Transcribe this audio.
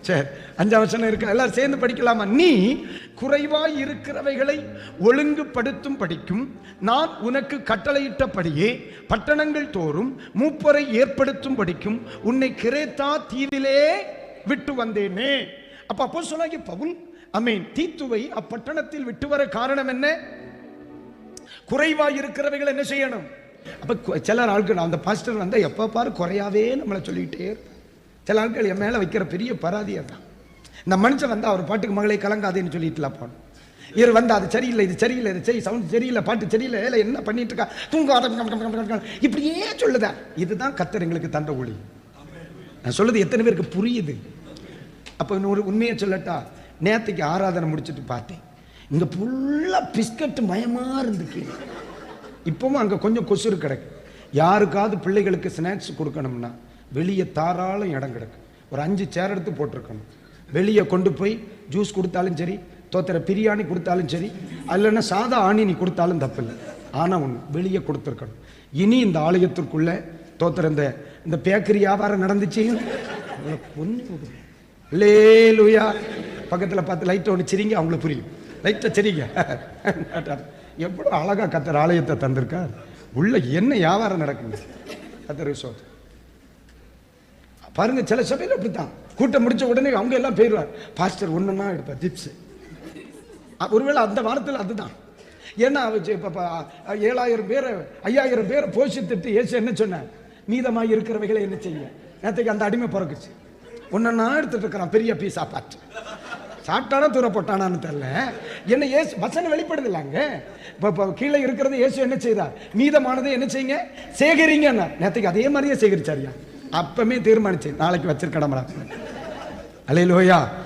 சரி, 5 வசனம் இருக்கு, எல்லாரும் சேர்ந்து படிக்கலாமா? நீ குறைவாய் இருக்கிறவைகளை ஒழுங்குபடுத்தும் படிக்கும் நான் உனக்கு கட்டளையிட்டபடியே பட்டணங்கள் தோறும் மூப்பரை ஏற்படுத்தும் படிக்கும் உன்னை கிரேத்தா தீவிலே விட்டு வந்தேனே. அப்ப அப்போஸ்தலனாகிய பவுல் தீத்துவை அப்பட்டணத்தில் விட்டு வர காரணம் என்ன? குறைவாய் இருக்கிறவைகள் என்ன செய்யணும்? அப்ப சிலர் ஆட்கள் அந்த பாஸ்டர் வந்தா எப்ப பாரு குறையாவே நம்மளை சொல்லிக்கிட்டே இருப்பார். சில ஆட்கள் என் மேல வைக்கிற பெரிய பராதியா தான். இந்த மனுஷன் வந்து அவர் பாட்டுக்கு மகளை கலங்காதேன்னு சொல்லிட்டுலாம் போனோம். இவர் வந்து அது சரியில்லை, இது சரியில்லை, இது சரி, சவுண்ட் சரியில்லை, பாட்டு சரியில்லை, இல்லை என்ன பண்ணிட்டு இருக்கா, தூங்க, இப்படியே சொல்லுதா. இதுதான் கர்த்தர் எங்களுக்கு தந்த ஒளி. நான் சொல்லுது எத்தனை பேருக்கு புரியுது? அப்ப ஒரு உண்மையை சொல்லட்டா, நேற்றுக்கு ஆராதனை முடிச்சுட்டு பார்த்தேன், இங்க ஃபுல்லா பிஸ்கட் மயமா இருந்துக்கு. இப்பவும் அங்க கொஞ்சம் கொசுறு கிடக்கு. யாருக்காவது பிள்ளைகளுக்கு ஸ்நாக்ஸ் கொடுக்கணும்னா வெளியே தாராளம் இடம் கிடக்கு. ஒரு 5 சேர் எடுத்து போட்டிருக்கணும். வெளியே கொண்டு போய் ஜூஸ் கொடுத்தாலும் சரி, தோத்திர பிரியாணி கொடுத்தாலும் சரி, இல்லைன்னா சாதா ஆணி நீ கொடுத்தாலும் தப்பு இல்லை. ஆனால் ஒன்று வெளியே கொடுத்துருக்கணும். இனி இந்த ஆலயத்திற்குள்ள தோத்திர இந்த பேக்கரி வியாபாரம் நடந்துச்சு. லேலுயா பக்கத்தில் பார்த்து லைட்டை ஒன்று சரிங்க, அவங்களுக்கு புரியும். லைட்டை சரிங்க. எவ்வளோ அழகா கத்தர் ஆலயத்தை தந்திருக்கார். உள்ள என்ன வியாபாரம் நடக்குது கத்தர் விசுவாசம் பாருங்க. சில சபையில் அப்படித்தான், கூட்டம் முடிச்ச உடனே அவங்க எல்லாம் போயிடுவார். பாஸ்டர் ஒன்றுன்னா எடுப்பார் டிப்ஸ். ஒருவேளை அந்த வாரத்தில் அதுதான். ஏன்னா 7000 பேரை 5000 பேரை போஷித்துட்டு ஏசு என்ன சொன்னார்? மீதமாக இருக்கிறவைகளை என்ன செய்ய. நேற்றுக்கு அந்த அடிமை பிறக்குச்சு. ஒன்னா எடுத்துட்டு இருக்கிறான் பெரிய பீஸா பார்த்து. சாப்பிட்டானா தூர போட்டானான்னு தெரியல. என்ன ஏசு வசனம் வெளிப்படுது இல்லைங்க. இப்போ கீழே இருக்கிறது ஏசு என்ன செய்தார்? மீதமானதை என்ன செய்யுங்க, சேகரிங்க. நேற்றுக்கு அதே மாதிரியே சேகரிச்சாரியா. அப்பமே தீர்மானிச்சேன், நாளைக்கு வச்சிருக்கடா. அல்லேலூயா.